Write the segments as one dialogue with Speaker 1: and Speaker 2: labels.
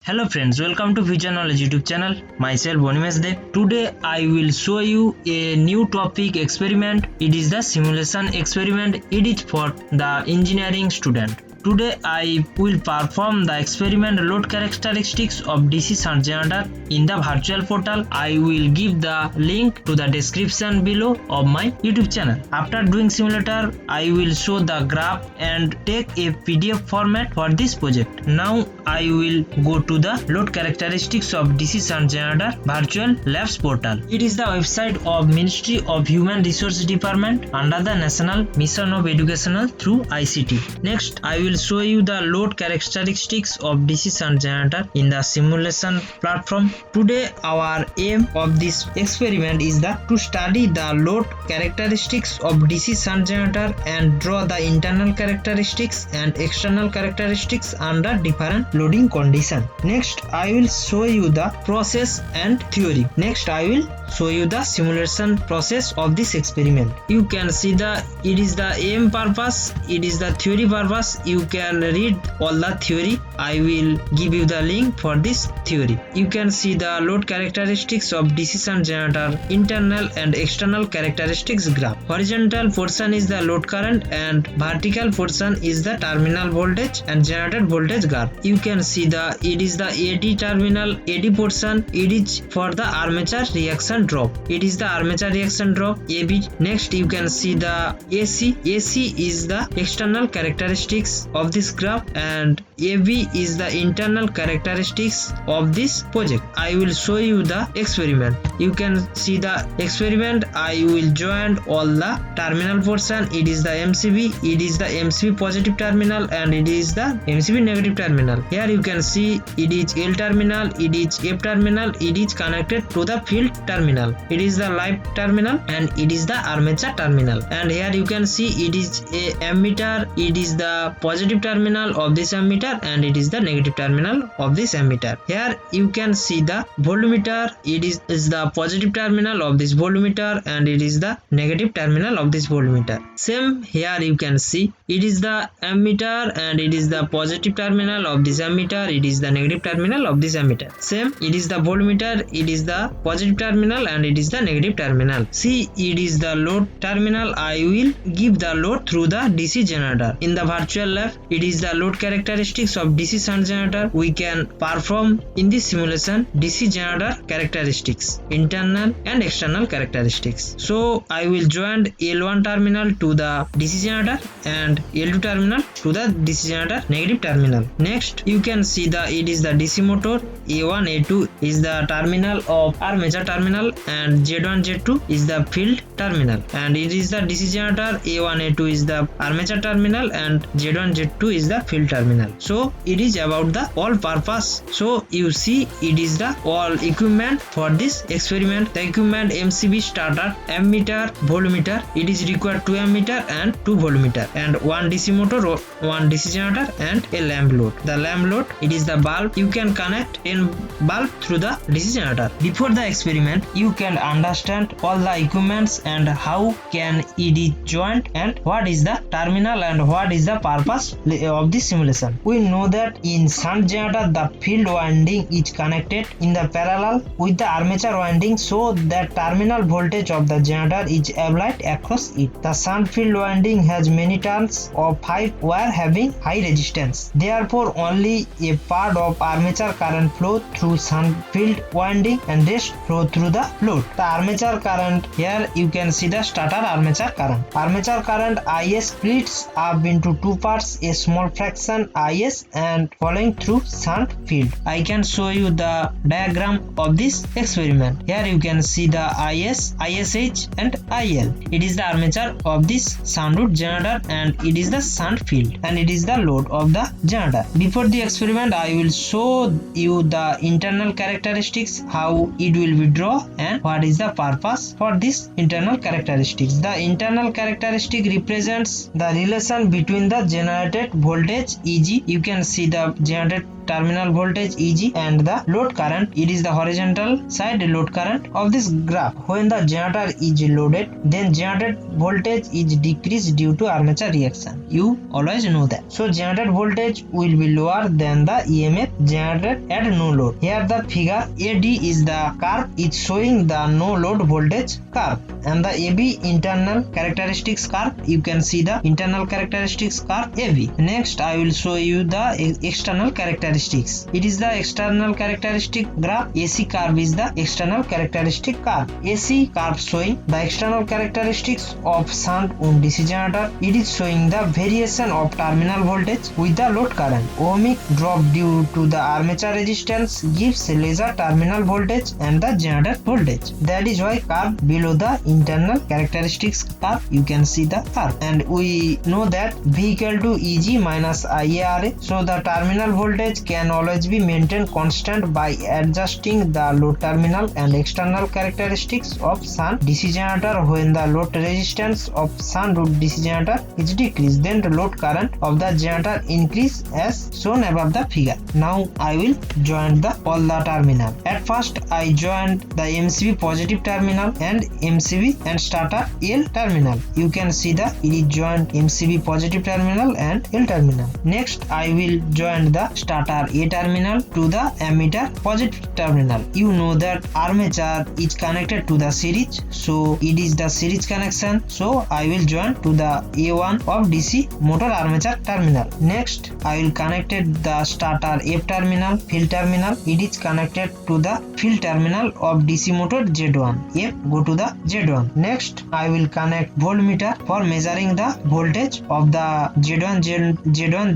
Speaker 1: Hello friends, welcome to Future Knowledge YouTube channel. Myself Bonimesh Dev. Today I will show you a new topic experiment. It is the simulation experiment. It is for the engineering student. Today I will perform the experiment load characteristics of DC shunt generator in the virtual portal. I will give the link to the description below of my YouTube channel. After doing simulator, I will show the graph and take a PDF format for this project. Now I will go to the load characteristics of DC shunt generator virtual labs portal. It is the website of Ministry of Human Resource Department under the National Mission of Educational through ICT. Next, I will show you the load characteristics of DC shunt generator in the simulation platform. Today our aim of this experiment is to study the load characteristics of DC shunt generator and draw the internal characteristics and external characteristics under different loading condition. Next, I will show you the process and theory. Next, I will show you the simulation process of this experiment. You can see it is the aim purpose, it is the theory purpose. You can read all the theory. I will give you the link for this theory. You can see the load characteristics of DC shunt generator internal and external characteristics graph. Horizontal portion is the load current and vertical portion is the terminal voltage and generated voltage graph. You can see it is the AD terminal, AD portion. It is for the armature reaction drop. It is the armature reaction drop AB. Next, you can see the AC. AC is the external characteristics of this graph and AB is the internal characteristics of this project. I will show you the experiment. You can see the experiment. I will join all the terminal portion. It is the MCB. It is the MCB positive terminal and it is the MCB negative terminal. Here you can see it is L terminal, it is F terminal, it is connected to the field terminal. It is the live terminal and it is the armature terminal. And here you can see it is a ammeter. It is the positive terminal of this ammeter and it is the negative terminal of this ammeter. Here you can see the voltmeter. It is the positive terminal of this voltmeter and it is the negative terminal of this voltmeter. Same here you can see it is the ammeter and it is the positive terminal of this ammeter. It is the negative terminal of this ammeter. Same, it is the voltmeter. It is the positive terminal and it is the negative terminal. See, it is the load terminal. I will give the load through the DC generator. In the virtual lab, it is the load characteristics of DC shunt generator. We can perform in this simulation DC generator characteristics, internal and external characteristics. So I will join L1 terminal to the DC generator and L2 terminal to the DC generator negative terminal. Next, you can see it is the DC motor. A1 A2 is the terminal of armature terminal and Z1 Z2 is the field terminal, and it is the DC generator. A1 A2 is the armature terminal and Z1 Z2 is the field terminal. So it is about the all purpose. So you see it is the all equipment for this experiment. The equipment MCB starter, ammeter, voltmeter. It is required 2 ammeter and 2 voltmeter and 1 DC motor, 1 DC generator and a lamp load. The lamp load, it is the bulb. You can connect in bulb through the DC generator. Before the experiment, you can understand all the equipments and how can it is joined and what is the terminal and what is the purpose of this simulation. We know that in shunt generator the field winding is connected in the parallel with the armature winding so that terminal voltage of the generator is applied across it. The shunt field winding has many turns of 5 wire having high resistance. Therefore, only a part of armature current flow through shunt field winding and rest flow through the load. The armature current, here you can see the starter armature current. Armature current IS splits up into two parts, a small fraction IS and following through shunt field. I can show you the diagram of this experiment. Here you can see the IS, ISH and IL. It is the armature of this shunt load generator and it is the shunt field and it is the load of the generator. Before the experiment, I will show you the internal characteristics, how it will be drawn and what is the purpose for this internal characteristics. The internal characteristic represents the relation between the generated voltage EG. You can see the generated terminal voltage EG and the load current. It is the horizontal side load current of this graph. When the generator is loaded, then generated voltage is decreased due to armature reaction. You always know that. So generated voltage will be lower than the EMF generated at no load. Here the figure AD is the curve. It's showing the no load voltage curve, and the AB internal characteristics curve. You can see the internal characteristics curve AB. Next I will show you the external characteristics. It is the external characteristic graph. AC curve is the external characteristic curve. AC curve showing the external characteristics of shunt wound DC generator. It is showing the variation of terminal voltage with the load current. Ohmic drop due to the armature resistance gives lesser terminal voltage and the generator voltage. That is why curve below the internal characteristics curve you can see the curve, and we know that V equal to Eg minus IARA. So the terminal voltage can always be maintained constant by adjusting the load terminal and external characteristics of shunt DC generator. When the load resistance of shunt DC generator is decreased, then the load current of the generator increase as shown above the figure. Now I will join all the terminal. At first I joined the MCB positive terminal and MCB and starter L terminal. You can see the it is joined MCB positive terminal and L terminal. Next I will join the starter A terminal to the ammeter positive terminal. You know that armature is connected to the series, so it is the series connection. So I will join to the A1 of DC motor armature terminal. Next I will connected the starter F terminal field terminal. It is connected to the field terminal of DC motor Z1. F go to the Z1. Next I will connect voltmeter for measuring the voltage of the Z1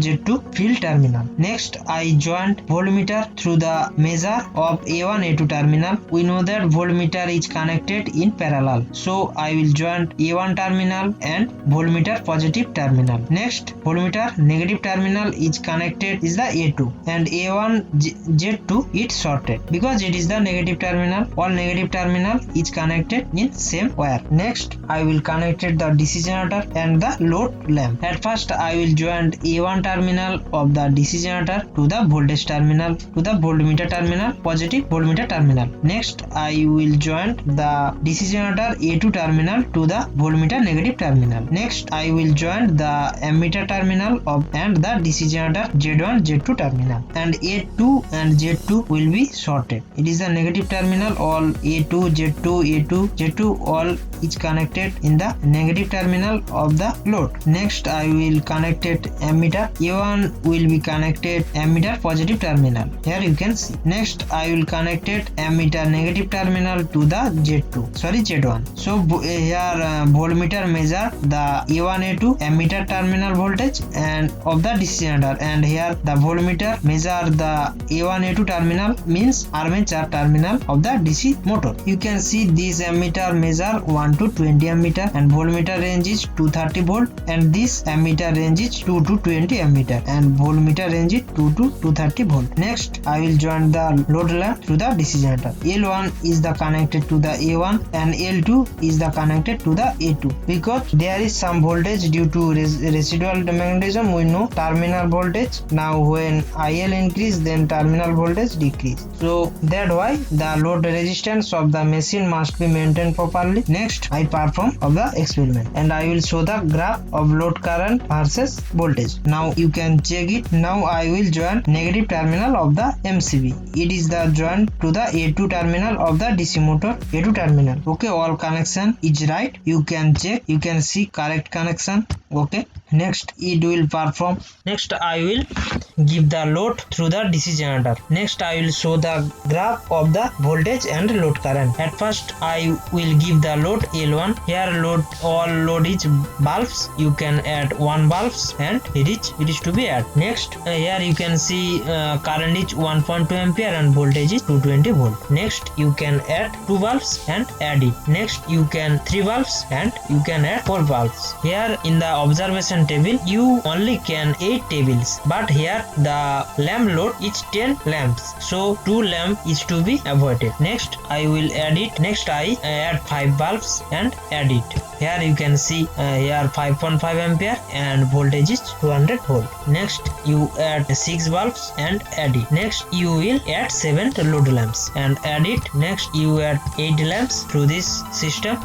Speaker 1: Z2 field terminal. Next I joined voltmeter through the measure of A1 A2 terminal. We know that voltmeter is connected in parallel, so I will join A1 terminal and voltmeter positive terminal. Next voltmeter negative terminal is connected is the A2, and A1 Z2 it's shorted because it is the negative terminal. All negative terminal is connected in same wire. Next I will connected the DC generator and the load lamp. At first I will join A1 terminal of the DC generator to the voltage terminal to the voltmeter terminal positive voltmeter terminal. Next I will join the DC generator A2 terminal to the voltmeter negative terminal. Next I will join the ammeter terminal of and the DC generator Z1 Z2 terminal, and A2 and Z2 will be shorted. It is the negative terminal. All A2 Z2 A2 Z2 all is connected in the negative terminal of the load. Next I will connected ammeter. A1 will be connected ammeter positive terminal. Here you can see. Next I will connected ammeter negative terminal to the Z1. So here voltmeter measure the A1 A2 ammeter terminal voltage and of the DC generator, and here the voltmeter measure the A1 A2 terminal means armature terminal of the DC motor. You can see this ammeter measure 1 to 20 ammeter and voltmeter range is 230 volt, and this ammeter range is 2 to 20 ammeter and voltmeter range is 2 to 230 volt. Next I will join the load lamp through the DC generator. L1 is the connected to the A1 and L2 is the connected to the A2 because there is some voltage due to residual magnetism. We know terminal voltage. Now when IL increase, then terminal voltage decrease. So that why the load resistance of the machine must be maintained properly. Next I perform of the experiment and I will show the graph of load current versus voltage. Now you can check it. Now I will join negative terminal of the MCB. It is the joint to the A2 terminal of the DC motor A2 terminal. Okay, all connection is right. You can check. You can see correct connection. Okay. Next it will perform. Next I will give the load through the DC generator. Next I will show the graph of the voltage and load current. At first I will give the load L1. Here all load is bulbs. You can add one bulbs and it is to be added. Next here you can see current is 1.2 ampere and voltage is 220 volt. Next you can add 2 bulbs and add it. Next you can 3 bulbs and you can add 4 bulbs. Here in the observation table, you only can 8 tables, but here the lamp load is 10 lamps, so 2 lamp is to be avoided. Next I will add it. Next I add 5 bulbs and add it. Here you can see here 5.5 ampere and voltage is 200 volt. Next you add 6 bulbs and add it. Next you will add 7 load lamps and add it. Next you add 8 lamps to this system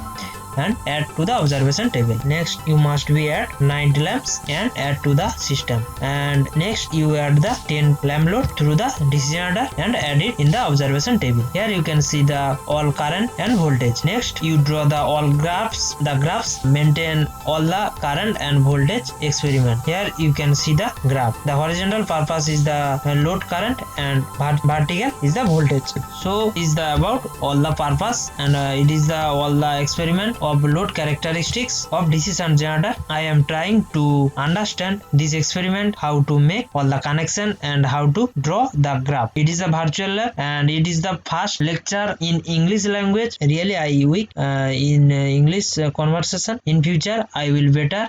Speaker 1: and add to the observation table. Next you must be add 9 lamps and add to the system, and next you add the 10 lamp load through the DC generator and add it in the observation table. Here you can see the all current and voltage. Next you draw the all graphs. The graphs maintain all the current and voltage experiment. Here you can see the graph. The horizontal purpose is the load current and vertical is the voltage. So is the about all the purpose, and it is the all the experiment of load characteristics of DC shunt generator. I am trying to understand this experiment, how to make all the connection and how to draw the graph. It is a virtual lab and it is the first lecture in English language. Really I weak in English conversation. In future I will better.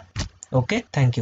Speaker 1: Okay, thank you.